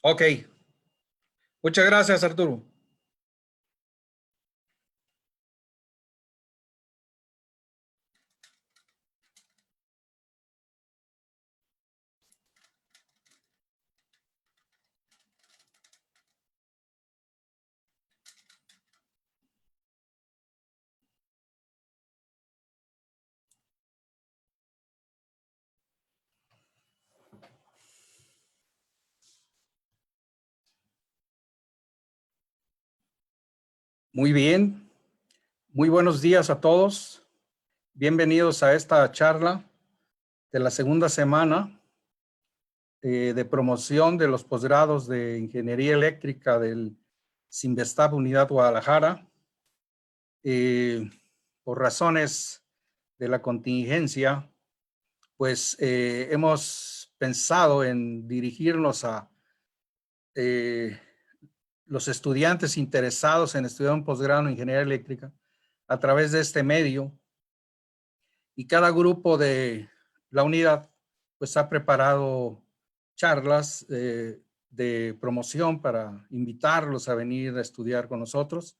Ok, muchas gracias, Arturo. Muy bien, muy buenos días a todos. Bienvenidos a esta charla de la segunda semana de promoción de los posgrados de Ingeniería Eléctrica del Cinvestav Unidad Guadalajara. Por razones de la contingencia, pues hemos pensado en dirigirnos a los estudiantes interesados en estudiar un posgrado en Ingeniería Eléctrica a través de este medio, y cada grupo de la unidad pues ha preparado charlas de promoción para invitarlos a venir a estudiar con nosotros.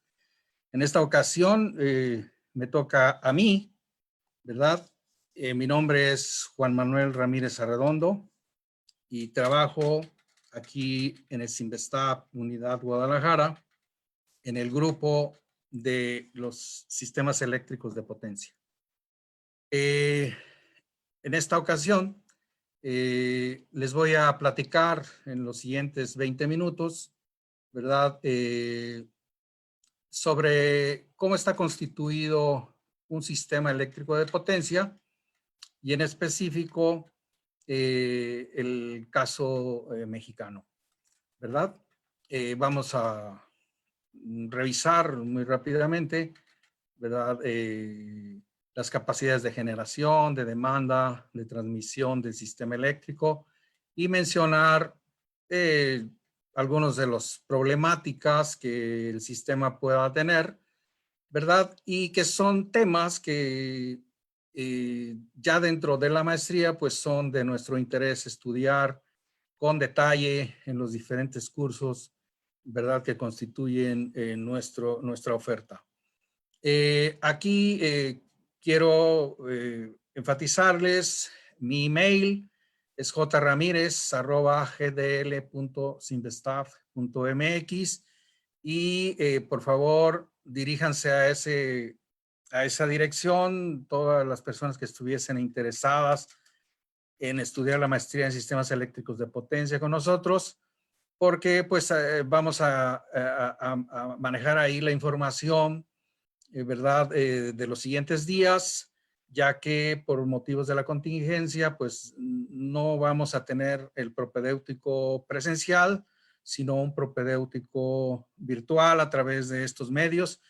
En esta ocasión me toca a mí, ¿verdad? Mi nombre es Juan Manuel Ramírez Arredondo y trabajo aquí en el Cinvestav Unidad Guadalajara en el grupo de los sistemas eléctricos de potencia. En esta ocasión les voy a platicar en los siguientes 20 minutos, ¿verdad? Sobre cómo está constituido un sistema eléctrico de potencia y en específico el caso mexicano, ¿verdad? Vamos a revisar muy rápidamente, ¿verdad? Las capacidades de generación, de demanda, de transmisión del sistema eléctrico y mencionar algunos de las problemáticas que el sistema pueda tener, ¿verdad? Y que son temas que ya dentro de la maestría pues son de nuestro interés estudiar con detalle en los diferentes cursos, ¿verdad? Que constituyen nuestra oferta. Aquí quiero enfatizarles mi email es jramirez@gdl.cinvestav.mx y por favor diríjanse a esa dirección todas las personas que estuviesen interesadas en estudiar la maestría en sistemas eléctricos de potencia con nosotros, porque pues vamos a manejar ahí la información, ¿verdad? De los siguientes días, ya que por motivos de la contingencia, pues no vamos a tener el propedéutico presencial, sino un propedéutico virtual a través de estos medios.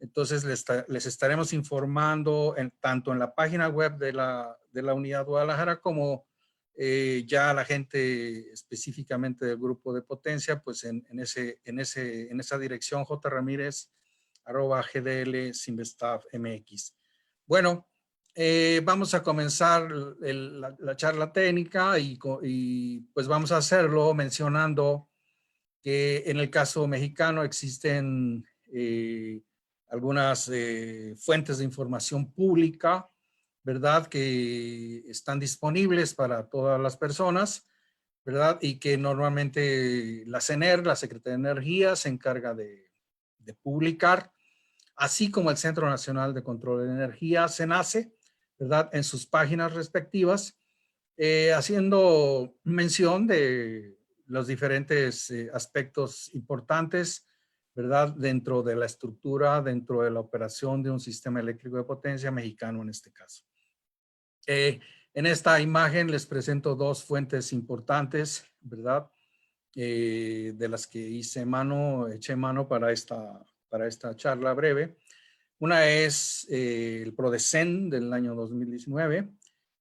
Entonces les estaremos informando tanto en la página web de la Unidad Guadalajara como ya la gente específicamente del grupo de potencia, pues en esa dirección, jramirez@gdl.cinvestav.mx. Bueno, vamos a comenzar la charla técnica y pues vamos a hacerlo mencionando que en el caso mexicano existen algunas fuentes de información pública, ¿verdad? Que están disponibles para todas las personas, ¿verdad? Y que normalmente la CENER, la Secretaría de Energía, se encarga de publicar, así como el Centro Nacional de Control de Energía, CENACE, ¿verdad? En sus páginas respectivas, haciendo mención de los diferentes aspectos importantes, ¿verdad? Dentro de la estructura, dentro de la operación de un sistema eléctrico de potencia mexicano en este caso. En esta imagen les presento dos fuentes importantes, ¿verdad? De las que eché mano para esta charla breve. Una es el PRODECEN del año 2019,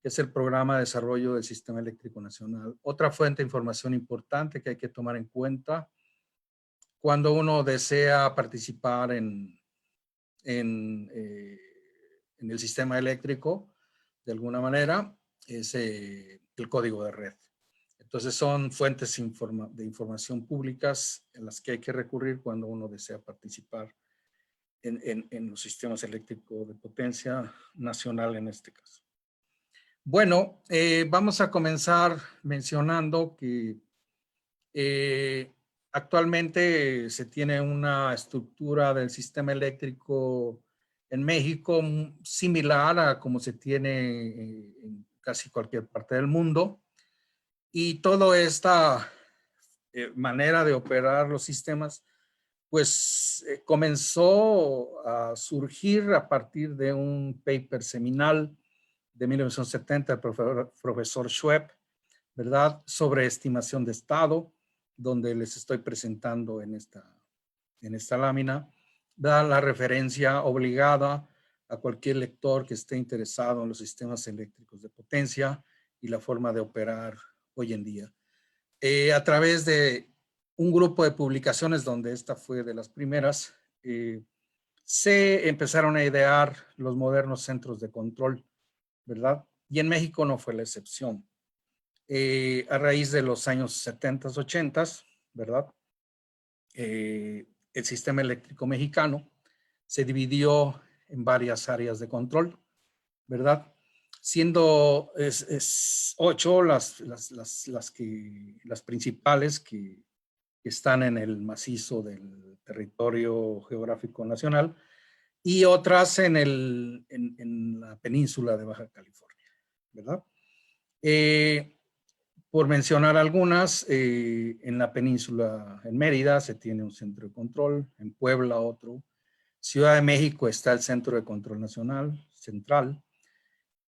que es el Programa de Desarrollo del Sistema Eléctrico Nacional. Otra fuente de información importante que hay que tomar en cuenta cuando uno desea participar en el sistema eléctrico, de alguna manera, es el código de red. Entonces son fuentes de información públicas en las que hay que recurrir cuando uno desea participar en los sistemas eléctricos de potencia nacional en este caso. Bueno, vamos a comenzar mencionando que actualmente se tiene una estructura del sistema eléctrico en México similar a como se tiene en casi cualquier parte del mundo. Y toda esta manera de operar los sistemas, pues comenzó a surgir a partir de un paper seminal de 1970 del profesor Schwepp, ¿verdad? Sobre estimación de estado, donde les estoy presentando en esta lámina, da la referencia obligada a cualquier lector que esté interesado en los sistemas eléctricos de potencia y la forma de operar hoy en día. A través de un grupo de publicaciones, donde esta fue de las primeras, se empezaron a idear los modernos centros de control, ¿verdad? Y en México no fue la excepción. A raíz de los años 70, 80, ¿verdad? El sistema eléctrico mexicano se dividió en varias áreas de control, ¿verdad? Siendo 8 las principales que están en el macizo del territorio geográfico nacional y otras en la península de Baja California, ¿verdad? Por mencionar algunas, en la península, en Mérida, se tiene un centro de control, en Puebla otro, Ciudad de México está el Centro de Control Nacional, Central,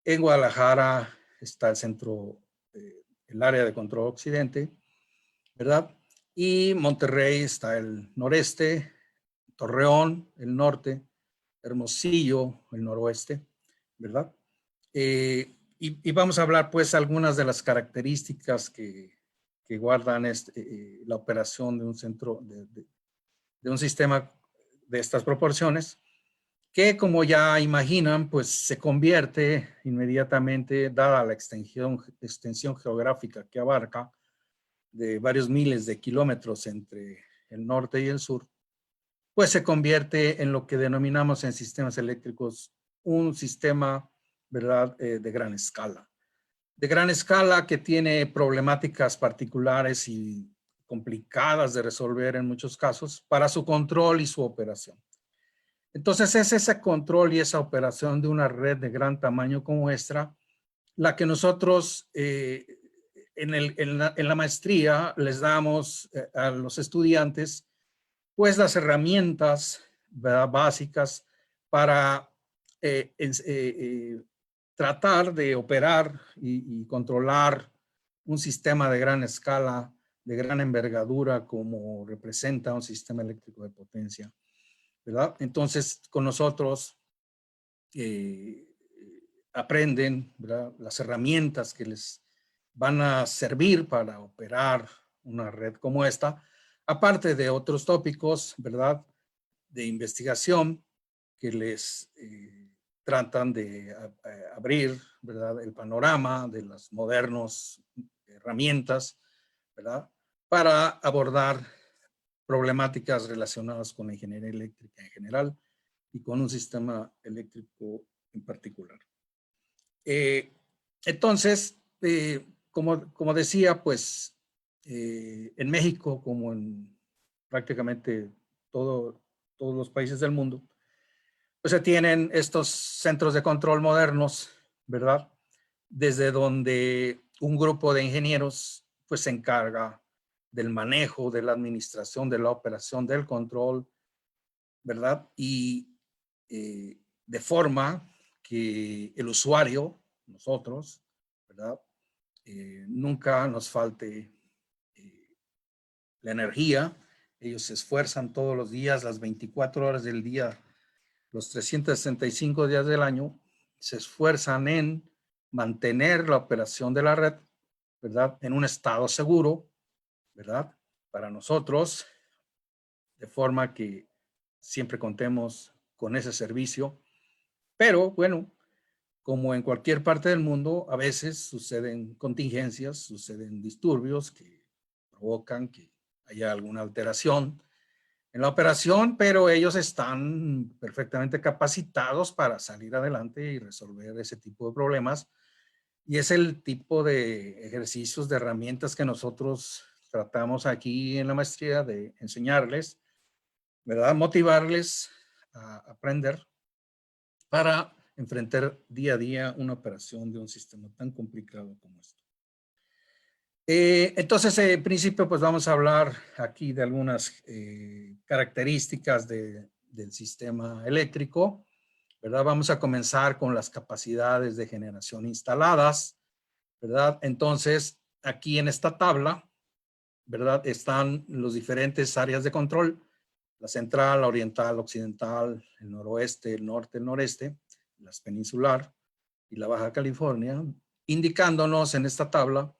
en Guadalajara está el área de control occidente, ¿verdad? Y Monterrey está el noreste, Torreón, el norte, Hermosillo, el noroeste, ¿verdad? Y vamos a hablar pues algunas de las características que guardan la operación de un centro, de un sistema de estas proporciones, que como ya imaginan, pues se convierte inmediatamente, dada la extensión geográfica que abarca de varios miles de kilómetros entre el norte y el sur, pues se convierte en lo que denominamos en sistemas eléctricos un sistema, ¿verdad?, de gran escala. De gran escala que tiene problemáticas particulares y complicadas de resolver en muchos casos para su control y su operación. Entonces es ese control y esa operación de una red de gran tamaño como esta, la que nosotros en la maestría les damos a los estudiantes pues las herramientas, ¿verdad?, básicas para tratar de operar y controlar un sistema de gran escala, de gran envergadura, como representa un sistema eléctrico de potencia, ¿verdad? Entonces, con nosotros aprenden, ¿verdad?, las herramientas que les van a servir para operar una red como esta, aparte de otros tópicos, ¿verdad?, de investigación que les tratan de abrir, ¿verdad?, el panorama de las modernas herramientas, ¿verdad?, para abordar problemáticas relacionadas con la ingeniería eléctrica en general y con un sistema eléctrico en particular. Entonces, como decía, pues en México, como en prácticamente todos los países del mundo, pues se tienen estos centros de control modernos, ¿verdad? Desde donde un grupo de ingenieros pues se encarga del manejo, de la administración, de la operación, del control, ¿verdad? Y de forma que el usuario, nosotros, ¿verdad?, nunca nos falte la energía. Ellos se esfuerzan todos los días, las 24 horas del día, los 365 días del año, se esfuerzan en mantener la operación de la red, ¿verdad?, en un estado seguro, ¿verdad?, para nosotros, de forma que siempre contemos con ese servicio. Pero bueno, como en cualquier parte del mundo, a veces suceden contingencias, suceden disturbios que provocan que haya alguna alteración en la operación, pero ellos están perfectamente capacitados para salir adelante y resolver ese tipo de problemas. Y es el tipo de ejercicios, de herramientas que nosotros tratamos aquí en la maestría de enseñarles, ¿verdad? Motivarles a aprender para enfrentar día a día una operación de un sistema tan complicado como esto. Entonces, en principio, pues vamos a hablar aquí de algunas características del sistema eléctrico, ¿verdad? Vamos a comenzar con las capacidades de generación instaladas, ¿verdad? Entonces, aquí en esta tabla, ¿verdad? Están los diferentes áreas de control, la central, la oriental, la occidental, el noroeste, el norte, el noreste, las peninsular y la Baja California, indicándonos en esta tabla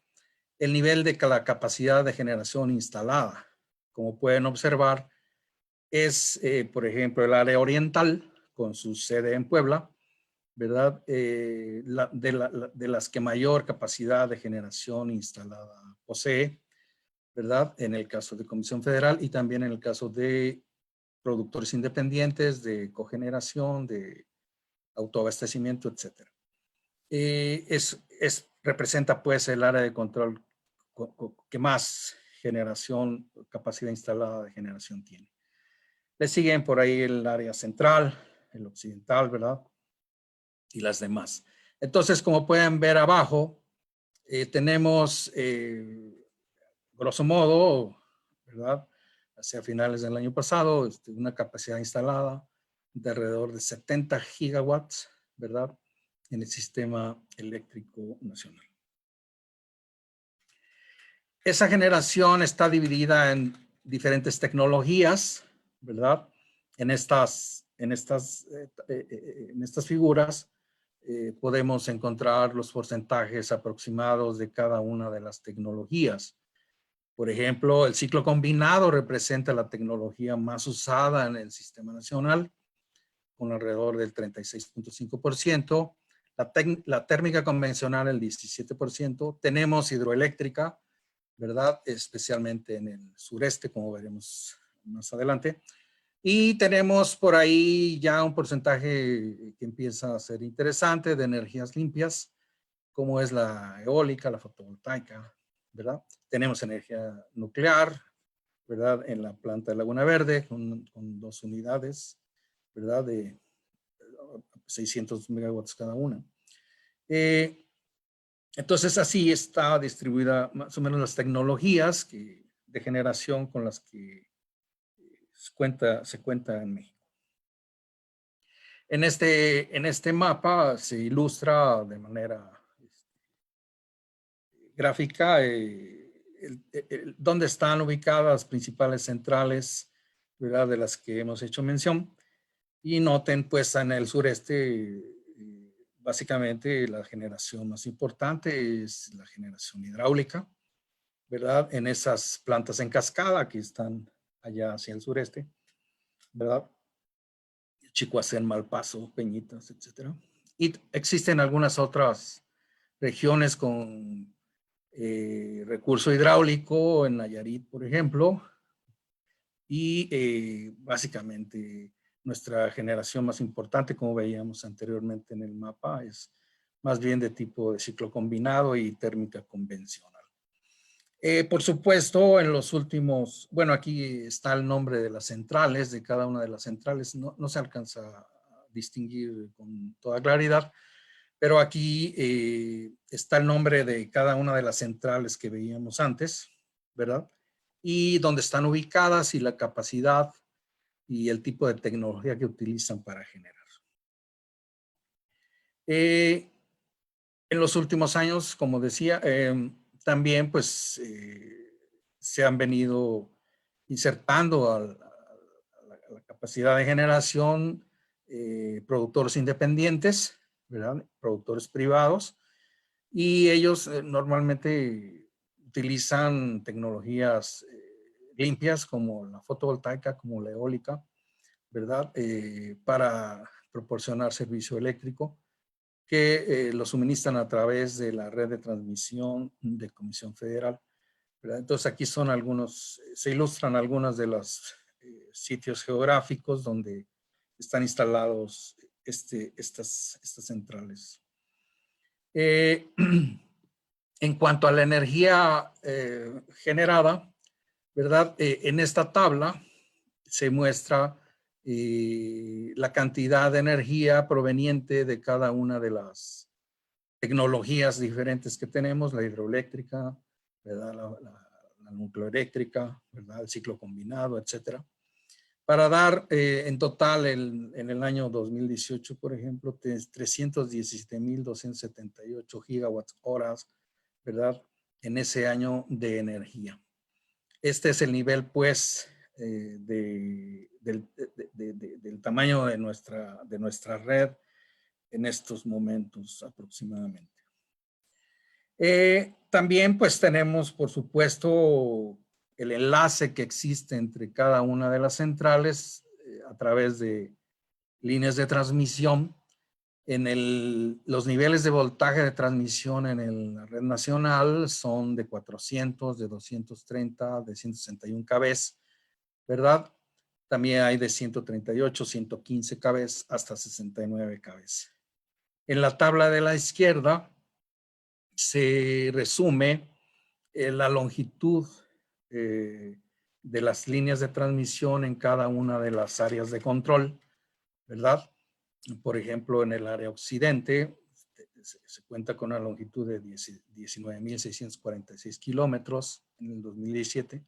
el nivel de la capacidad de generación instalada. Como pueden observar, es, por ejemplo, el área oriental, con su sede en Puebla, ¿verdad? De las que mayor capacidad de generación instalada posee, ¿verdad? En el caso de Comisión Federal y también en el caso de productores independientes, de cogeneración, de autoabastecimiento, etcétera. Representa pues el área de control que más generación, capacidad instalada de generación tiene. Le siguen por ahí el área central, el occidental, ¿verdad? Y las demás. Entonces, como pueden ver abajo, tenemos, grosso modo, ¿verdad? Hacia finales del año pasado, una capacidad instalada de alrededor de 70 gigawatts, ¿verdad? En el sistema eléctrico nacional. Esa generación está dividida en diferentes tecnologías, ¿verdad? En estas figuras podemos encontrar los porcentajes aproximados de cada una de las tecnologías. Por ejemplo, el ciclo combinado representa la tecnología más usada en el sistema nacional, con alrededor del 36.5%. La térmica convencional, el 17%. Tenemos hidroeléctrica, ¿verdad? Especialmente en el sureste, como veremos más adelante. Y tenemos por ahí ya un porcentaje que empieza a ser interesante de energías limpias, como es la eólica, la fotovoltaica, ¿verdad? Tenemos energía nuclear, ¿verdad? En la planta de Laguna Verde, con 2 unidades, ¿verdad? De 600 megawatts cada una. Entonces, así está distribuida más o menos las tecnologías de generación con las que se cuenta en México. En este mapa se ilustra de manera gráfica dónde están ubicadas las principales centrales, ¿verdad? De las que hemos hecho mención. Y noten, pues, en el sureste, básicamente la generación más importante es la generación hidráulica, ¿verdad? En esas plantas en cascada que están allá hacia el sureste, ¿verdad? Chicoacén, Malpaso, Peñitas, etcétera. Y existen algunas otras regiones con recurso hidráulico, en Nayarit, por ejemplo, y básicamente nuestra generación más importante, como veíamos anteriormente en el mapa, es más bien de tipo de ciclo combinado y térmica convencional. Por supuesto, en los últimos, bueno, aquí está el nombre de las centrales, de cada una de las centrales, no se alcanza a distinguir con toda claridad, pero aquí está el nombre de cada una de las centrales que veíamos antes, ¿verdad? Y dónde están ubicadas y la capacidad y el tipo de tecnología que utilizan para generar. En los últimos años, como decía, también pues se han venido insertando a la capacidad de generación productores independientes, ¿verdad? Productores privados, y ellos normalmente utilizan tecnologías limpias como la fotovoltaica, como la eólica, ¿verdad? Para proporcionar servicio eléctrico. que lo suministran a través de la red de transmisión de Comisión Federal, ¿verdad? Entonces aquí son algunos, se ilustran algunos de los sitios geográficos donde están instalados estas centrales. En cuanto a la energía generada, ¿verdad? En esta tabla se muestra la cantidad de energía proveniente de cada una de las tecnologías diferentes que tenemos, la hidroeléctrica, ¿verdad? La nucleoeléctrica, ¿verdad? El ciclo combinado, etcétera. Para dar en total en el año 2018, por ejemplo, 317.278 gigawatts horas, ¿verdad? En ese año de energía. Este es el nivel, pues, del tamaño de nuestra red en estos momentos aproximadamente. También, pues, tenemos, por supuesto, el enlace que existe entre cada una de las centrales a través de líneas de transmisión. Los niveles de voltaje de transmisión en la red nacional son de 400, de 230, de 161 kV, ¿verdad? También hay de 138, 115 kV hasta 69 kV. En la tabla de la izquierda se resume la longitud de las líneas de transmisión en cada una de las áreas de control, ¿verdad? Por ejemplo, en el área occidente se cuenta con una longitud de 19.646 kilómetros en el 2017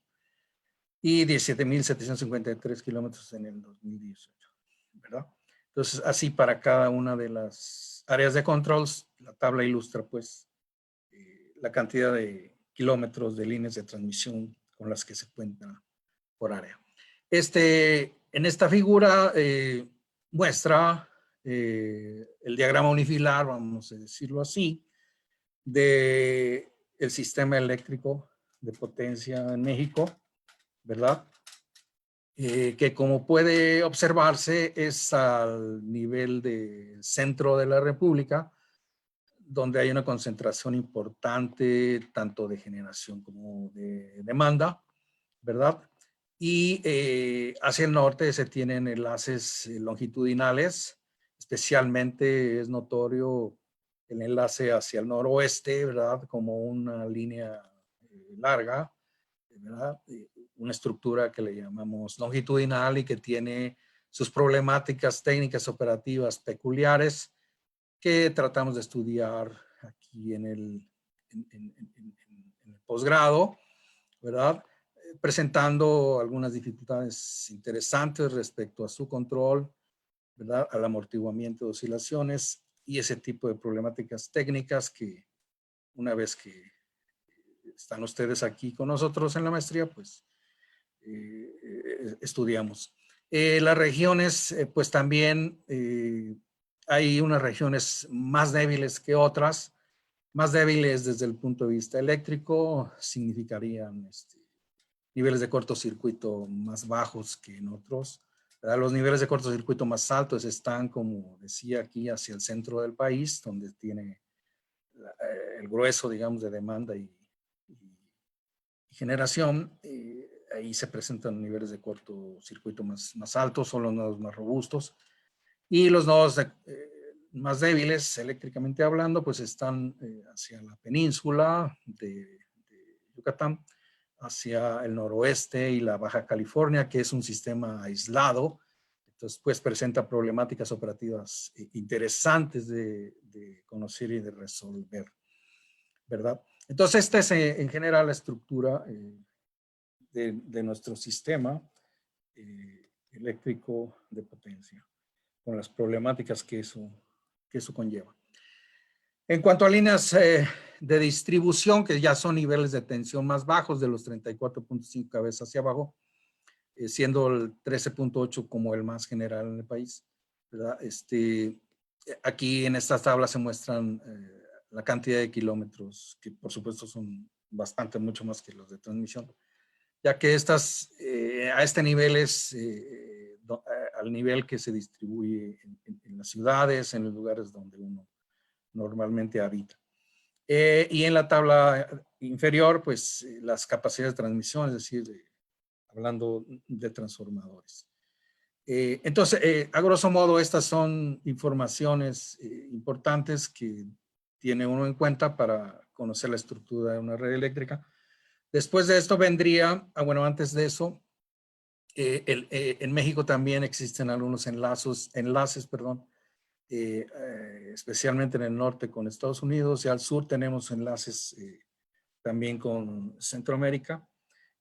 y 17.753 kilómetros en el 2018, ¿verdad? Entonces, así para cada una de las áreas de controls, la tabla ilustra, pues, la cantidad de kilómetros de líneas de transmisión con las que se cuenta por área. En esta figura muestra el diagrama unifilar, vamos a decirlo así, del sistema eléctrico de potencia en México, ¿verdad? Que como puede observarse es al nivel del centro de la República, donde hay una concentración importante tanto de generación como de demanda, ¿verdad? Y hacia el norte se tienen enlaces longitudinales, especialmente es notorio el enlace hacia el noroeste, ¿verdad? Como una línea larga, ¿verdad? Una estructura que le llamamos longitudinal y que tiene sus problemáticas técnicas operativas peculiares que tratamos de estudiar aquí en el posgrado, ¿verdad? Presentando algunas dificultades interesantes respecto a su control, ¿verdad? Al amortiguamiento de oscilaciones y ese tipo de problemáticas técnicas que una vez que están ustedes aquí con nosotros en la maestría, pues estudiamos. Las regiones, pues también hay unas regiones más débiles que otras. Más débiles desde el punto de vista eléctrico significarían niveles de cortocircuito más bajos que en otros. ¿Verdad? Los niveles de cortocircuito más altos están, como decía aquí, hacia el centro del país, donde tiene el grueso, digamos, de demanda y generación. Ahí se presentan niveles de cortocircuito más altos, son los nodos más robustos. Y los nodos más débiles, eléctricamente hablando, pues están hacia la península de Yucatán, hacia el noroeste y la Baja California, que es un sistema aislado. Entonces, pues presenta problemáticas operativas interesantes de conocer y de resolver, ¿verdad? Entonces, esta es en general la estructura de nuestro sistema eléctrico de potencia, con las problemáticas que eso conlleva. En cuanto a líneas de distribución, que ya son niveles de tensión más bajos, de los 34.5 kV hacia abajo, siendo el 13.8 como el más general en el país, ¿verdad? Aquí en estas tablas se muestran la cantidad de kilómetros, que por supuesto son bastante, mucho más que los de transmisión, ya que estas, a este nivel es al nivel que se distribuye en las ciudades, en los lugares donde uno normalmente habita. Y en la tabla inferior, pues las capacidades de transmisión, es decir, hablando de transformadores. Entonces, a grosso modo, estas son informaciones importantes que tiene uno en cuenta para conocer la estructura de una red eléctrica. Después de esto vendría, bueno, antes de eso, en México también existen algunos enlaces, especialmente en el norte con Estados Unidos, y al sur tenemos enlaces también con Centroamérica.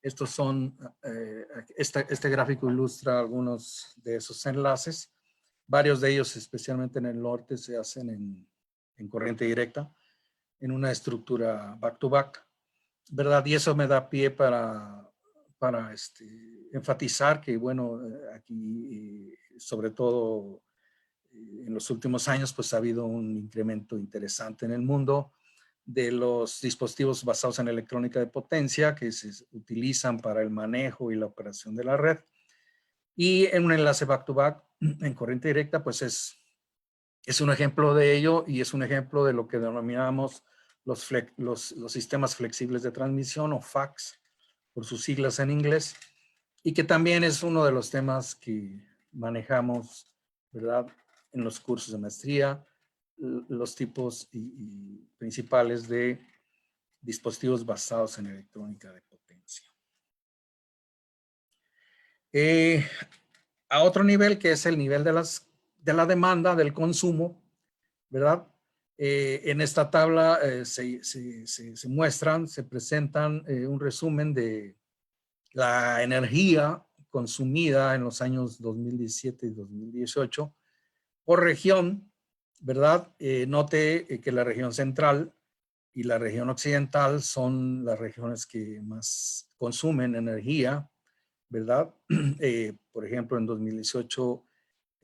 Estos son, este gráfico ilustra algunos de esos enlaces. Varios de ellos, especialmente en el norte, se hacen en corriente directa, en una estructura back-to-back, ¿verdad? Y eso me da pie para enfatizar que, bueno, aquí, sobre todo en los últimos años, pues ha habido un incremento interesante en el mundo de los dispositivos basados en electrónica de potencia que se utilizan para el manejo y la operación de la red. Y en un enlace back-to-back en corriente directa, pues es un ejemplo de ello y es un ejemplo de lo que denominamos los sistemas flexibles de transmisión o FACS, por sus siglas en inglés, y que también es uno de los temas que manejamos, ¿verdad?, en los cursos de maestría, los tipos y principales de dispositivos basados en electrónica de potencia. A otro nivel, que es el nivel de la demanda, del consumo, ¿verdad? En esta tabla se muestran, se presentan un resumen de la energía consumida en los años 2017 y 2018 por región, ¿verdad? Note que la región central y la región occidental son las regiones que más consumen energía, ¿verdad? Por ejemplo, en 2018,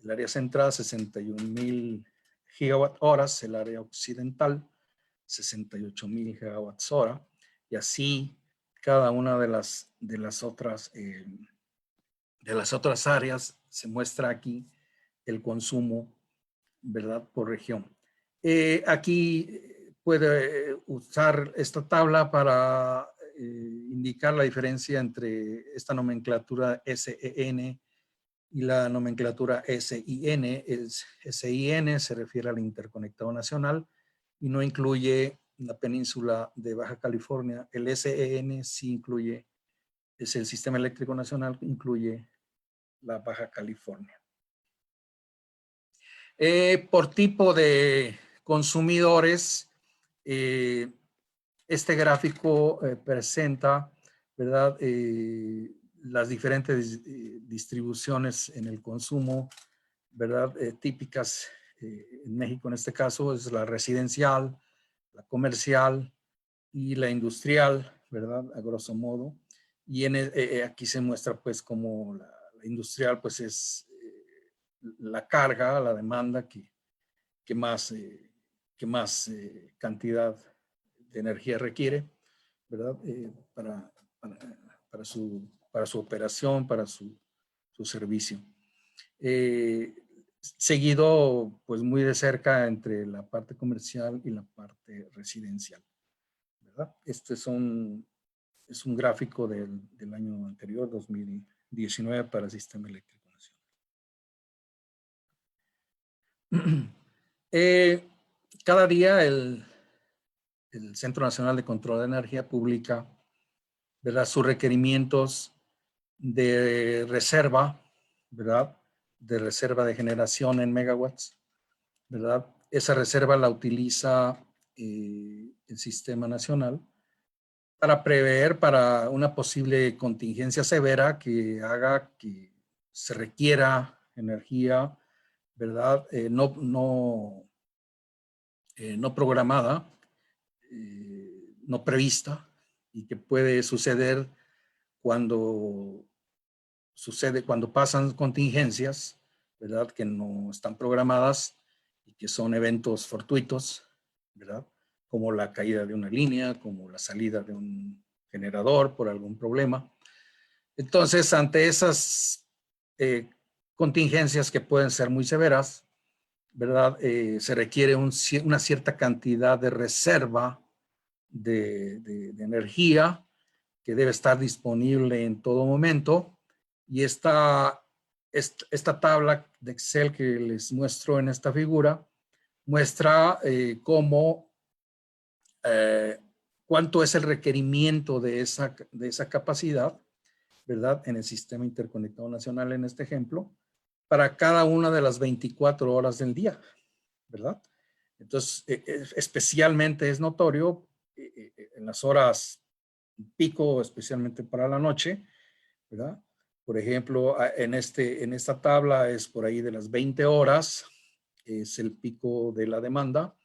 el área central, 61,000 gigawatt horas, el área occidental, 68,000 gigawatts hora, y así cada una de las otras áreas se muestra aquí el consumo, ¿verdad?, por región. Aquí puede usar esta tabla para indicar la diferencia entre esta nomenclatura SEN y la nomenclatura SIN. El SIN se refiere al interconectado nacional y no incluye la península de Baja California. El SEN sí incluye, es el Sistema Eléctrico Nacional, incluye la Baja California. Por tipo de consumidores, este gráfico presenta, ¿verdad?, las diferentes distribuciones en el consumo, ¿verdad?, típicas en México en este caso, es la residencial, la comercial y la industrial, ¿verdad?, a grosso modo. Y aquí se muestra pues como la industrial pues es la carga, la demanda que más cantidad de energía requiere, ¿verdad? Para su operación, para su servicio. Seguido, pues muy de cerca entre la parte comercial y la parte residencial, ¿verdad? Este es un gráfico del año anterior, 2019, para el Sistema Eléctrico Nacional. Cada día el Centro Nacional de Control de Energía publica, ¿verdad?, sus requerimientos de reserva, ¿verdad?, de reserva de generación en megawatts, ¿verdad? Esa reserva la utiliza el Sistema Nacional para prever para una posible contingencia severa que haga que se requiera energía, ¿verdad?, no programada, no prevista, y que puede suceder cuando pasan contingencias, ¿verdad?, que no están programadas y que son eventos fortuitos, ¿verdad?, como la caída de una línea, como la salida de un generador por algún problema. Entonces, ante esas contingencias que pueden ser muy severas, ¿verdad? Se requiere una cierta cantidad de reserva de energía que debe estar disponible en todo momento. Y esta tabla de Excel que les muestro en esta figura muestra cómo, cuánto es el requerimiento de esa capacidad, ¿verdad? En el sistema interconectado nacional, en este ejemplo, para cada una de las 24 horas del día, ¿verdad? Entonces, especialmente es notorio en las horas pico, especialmente para la noche, ¿verdad? Por ejemplo, en esta tabla es por ahí de las 20 horas, es el pico de la demanda.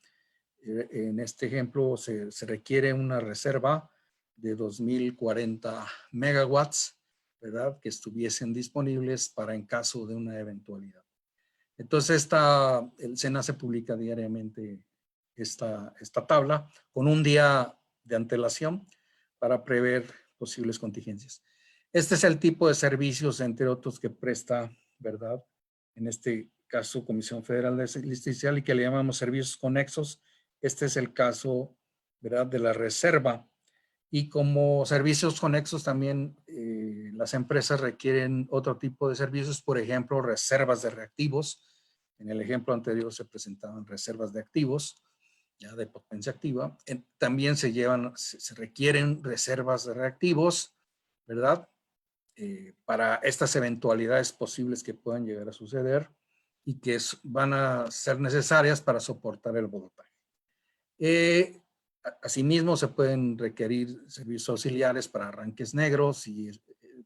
En este ejemplo se requiere una reserva de 2040 megawatts, ¿verdad? Que estuviesen disponibles para en caso de una eventualidad. Entonces, el SENACE publica diariamente esta tabla con un día de antelación para prever posibles contingencias. Este es el tipo de servicios, entre otros, que presta, ¿verdad? En este caso, Comisión Federal de Electricidad, y que le llamamos servicios conexos. Este es el caso, ¿verdad?, de la reserva. Y como servicios conexos también las empresas requieren otro tipo de servicios, por ejemplo, reservas de reactivos. En el ejemplo anterior se presentaban reservas de activos, ya de potencia activa. También se requieren reservas de reactivos, ¿verdad? Para estas eventualidades posibles que puedan llegar a suceder y que van a ser necesarias para soportar el voltaje. Asimismo, se pueden requerir servicios auxiliares para arranques negros y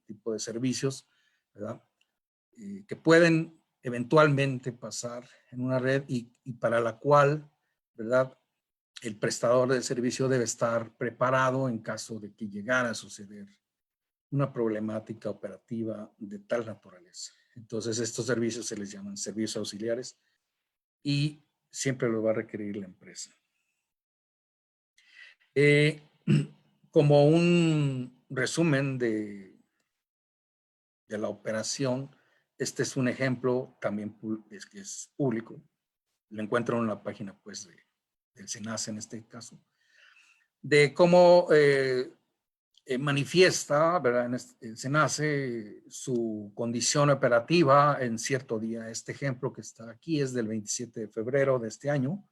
tipo de servicios, ¿verdad? Que pueden eventualmente pasar en una red y para la cual, ¿verdad?, el prestador de servicio debe estar preparado en caso de que llegara a suceder una problemática operativa de tal naturaleza. Entonces, estos servicios se les llaman servicios auxiliares y siempre lo va a requerir la empresa. Como un resumen de la operación, este es un ejemplo también que es público. Lo encuentro en la página, pues, del SENACE en este caso, de cómo manifiesta, ¿verdad?, el SENACE su condición operativa en cierto día. Este ejemplo que está aquí es del 27 de febrero de este año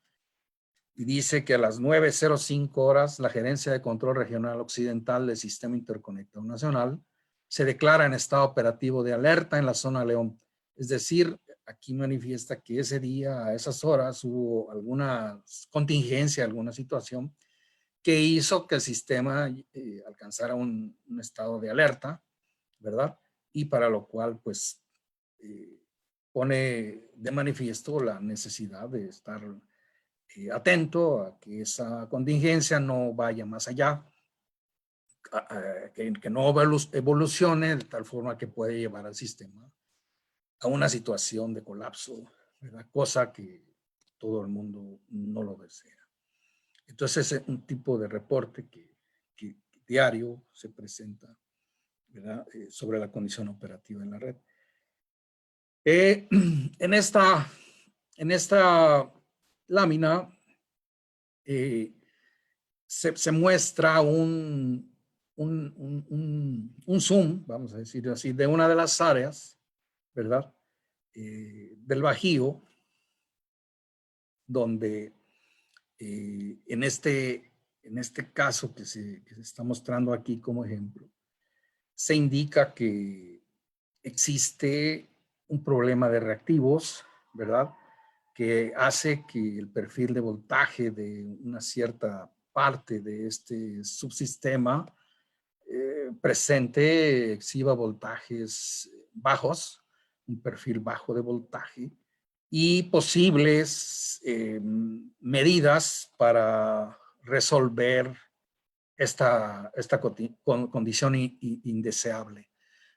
y dice que a las 9:05 horas la Gerencia de Control Regional Occidental del Sistema Interconectado Nacional se declara en estado operativo de alerta en la zona León. Es decir, aquí manifiesta que ese día, a esas horas, hubo alguna contingencia, alguna situación que hizo que el sistema alcanzara un estado de alerta, ¿verdad? Y para lo cual, pues, pone de manifiesto la necesidad de estar atento a que esa contingencia no vaya más allá, que no evolucione de tal forma que puede llevar al sistema a una situación de colapso, ¿verdad? Cosa que todo el mundo no lo desea. Entonces es un tipo de reporte que diario se presenta, ¿verdad?, sobre la condición operativa en la red. En esta lámina se muestra un zoom, vamos a decirlo así, de una de las áreas, ¿verdad?, del Bajío, donde en este caso que se está mostrando aquí como ejemplo, se indica que existe un problema de reactivos, ¿verdad?, que hace que el perfil de voltaje de una cierta parte de este subsistema presente exhiba voltajes bajos, un perfil bajo de voltaje, y posibles medidas para resolver esta condición indeseable.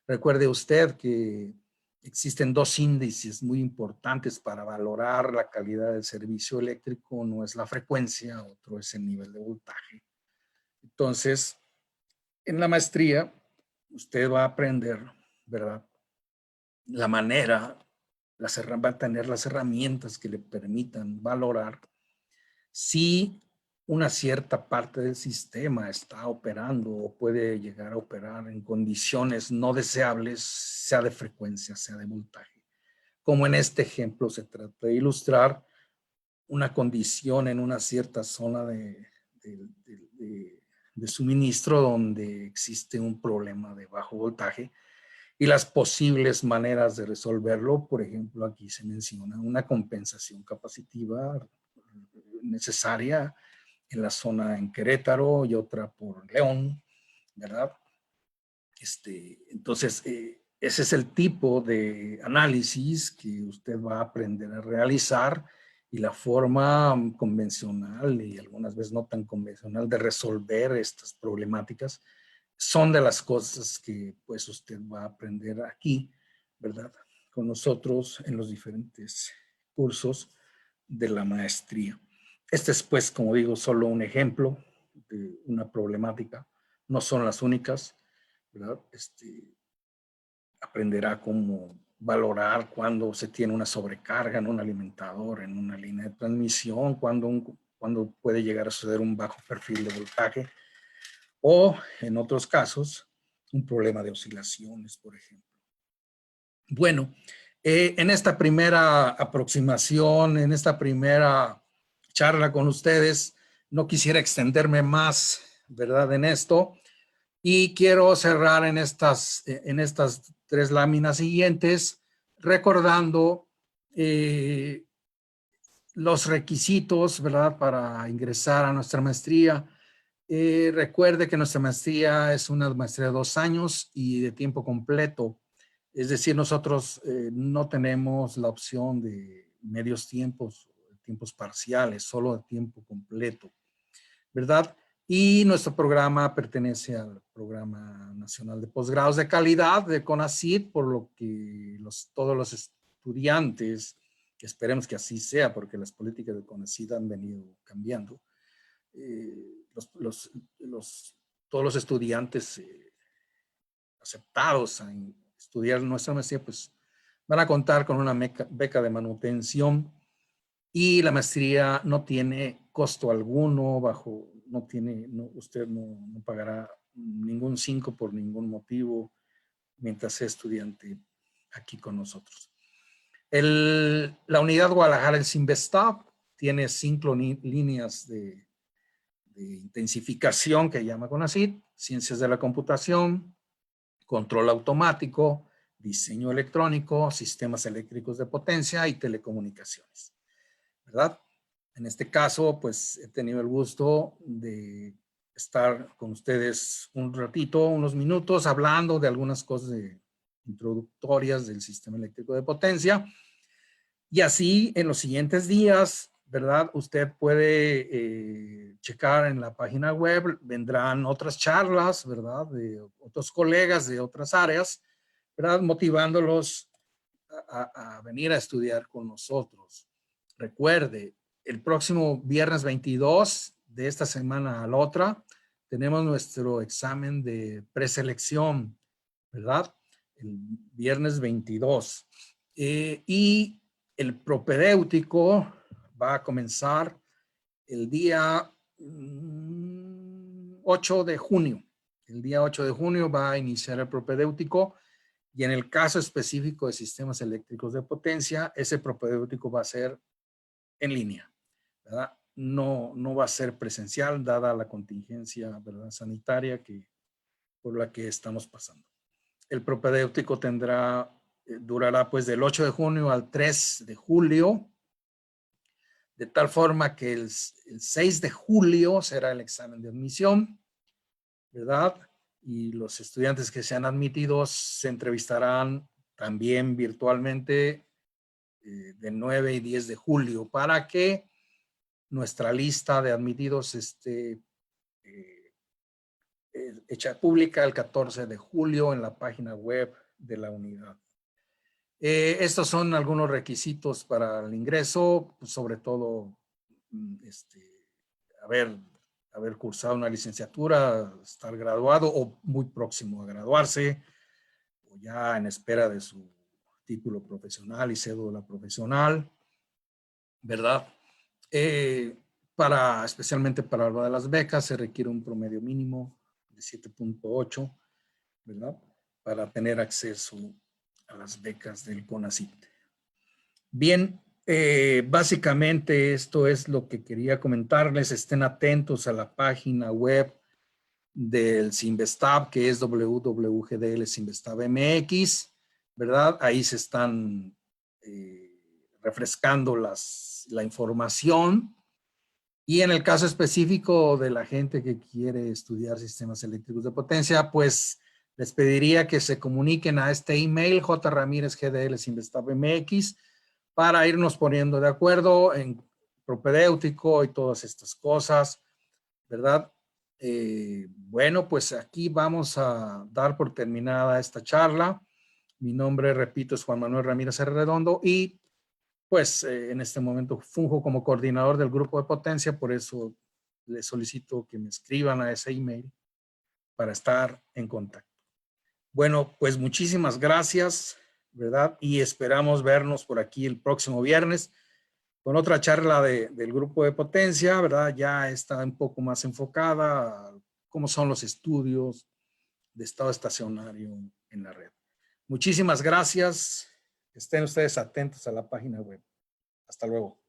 Recuerde usted que existen dos índices muy importantes para valorar la calidad del servicio eléctrico. Uno es la frecuencia, otro es el nivel de voltaje. Entonces, en la maestría, usted va a aprender, ¿verdad?, la manera va a tener las herramientas que le permitan valorar si una cierta parte del sistema está operando o puede llegar a operar en condiciones no deseables, sea de frecuencia, sea de voltaje. Como en este ejemplo se trata de ilustrar una condición en una cierta zona de suministro donde existe un problema de bajo voltaje y las posibles maneras de resolverlo. Por ejemplo, aquí se menciona una compensación capacitiva necesaria en la zona en Querétaro y otra por León, ¿verdad? Entonces, ese es el tipo de análisis que usted va a aprender a realizar y la forma convencional y algunas veces no tan convencional de resolver estas problemáticas son de las cosas que pues usted va a aprender aquí, ¿verdad? Con nosotros en los diferentes cursos de la maestría. Este es pues, como digo, solo un ejemplo de una problemática. No son las únicas, ¿verdad? Aprenderá cómo valorar cuando se tiene una sobrecarga en un alimentador, en una línea de transmisión, cuando puede llegar a suceder un bajo perfil de voltaje o, en otros casos, un problema de oscilaciones, por ejemplo. Bueno, en esta primera aproximación, en esta primera charla con ustedes, no quisiera extenderme más, ¿verdad?, en esto. Y quiero cerrar en estas 3 láminas siguientes, recordando los requisitos, ¿verdad?, para ingresar a nuestra maestría. Recuerde que nuestra maestría es una maestría de 2 años y de tiempo completo. Es decir, nosotros no tenemos la opción de medios tiempos, tiempos parciales, solo de tiempo completo, ¿verdad? Y nuestro programa pertenece al Programa Nacional de Posgrados de Calidad de CONACYT, por lo que todos los estudiantes, esperemos que así sea, porque las políticas de CONACYT han venido cambiando, todos los estudiantes aceptados a estudiar nuestra maestría, pues van a contar con una beca de manutención y la maestría no tiene costo alguno, usted no pagará ningún 5 por ningún motivo mientras sea estudiante aquí con nosotros. La unidad Guadalajara, el CINVESTAB, tiene 5 líneas de intensificación que llama CONACYT: ciencias de la computación, control automático, diseño electrónico, sistemas eléctricos de potencia y telecomunicaciones, ¿verdad? En este caso, pues he tenido el gusto de estar con ustedes un ratito, unos minutos, hablando de algunas cosas introductorias del sistema eléctrico de potencia. Y así, en los siguientes días, ¿verdad?, usted puede checar en la página web, vendrán otras charlas, ¿verdad?, de otros colegas de otras áreas, ¿verdad?, motivándolos a venir a estudiar con nosotros. Recuerde, el próximo viernes 22 de esta semana a la otra, tenemos nuestro examen de preselección, ¿verdad? El viernes 22. Y el propedéutico va a comenzar el día 8 de junio. El día 8 de junio va a iniciar el propedéutico. Y en el caso específico de sistemas eléctricos de potencia, ese propedéutico va a ser en línea, ¿verdad? No va a ser presencial, dada la contingencia, ¿verdad?, sanitaria por la que estamos pasando. El propedéutico durará pues del 8 de junio al 3 de julio, de tal forma que el 6 de julio será el examen de admisión, ¿verdad? Y los estudiantes que sean admitidos se entrevistarán también virtualmente del 9 y 10 de julio para que nuestra lista de admitidos esté hecha pública el 14 de julio en la página web de la unidad. Estos son algunos requisitos para el ingreso, pues sobre todo haber cursado una licenciatura, estar graduado o muy próximo a graduarse, o ya en espera de su título profesional y cédula profesional, ¿verdad? Especialmente para lo de las becas se requiere un promedio mínimo de 7.8, ¿verdad? Para tener acceso a las becas del CONACYT. Bien, básicamente esto es lo que quería comentarles. Estén atentos a la página web del Cinvestav, que es www.gdl Cinvestav MX, ¿verdad? Ahí se están refrescando la información. Y en el caso específico de la gente que quiere estudiar sistemas eléctricos de potencia, pues les pediría que se comuniquen a este email, jramírez@gdl-cinvestav.mx, para irnos poniendo de acuerdo en propedéutico y todas estas cosas, ¿verdad? Bueno, pues aquí vamos a dar por terminada esta charla. Mi nombre, repito, es Juan Manuel Ramírez Arredondo y pues en este momento funjo como coordinador del grupo de potencia, por eso les solicito que me escriban a ese email para estar en contacto. Bueno, pues muchísimas gracias, ¿verdad? Y esperamos vernos por aquí el próximo viernes con otra charla del grupo de potencia, ¿verdad? Ya está un poco más enfocada a cómo son los estudios de estado estacionario en la red. Muchísimas gracias. Estén ustedes atentos a la página web. Hasta luego.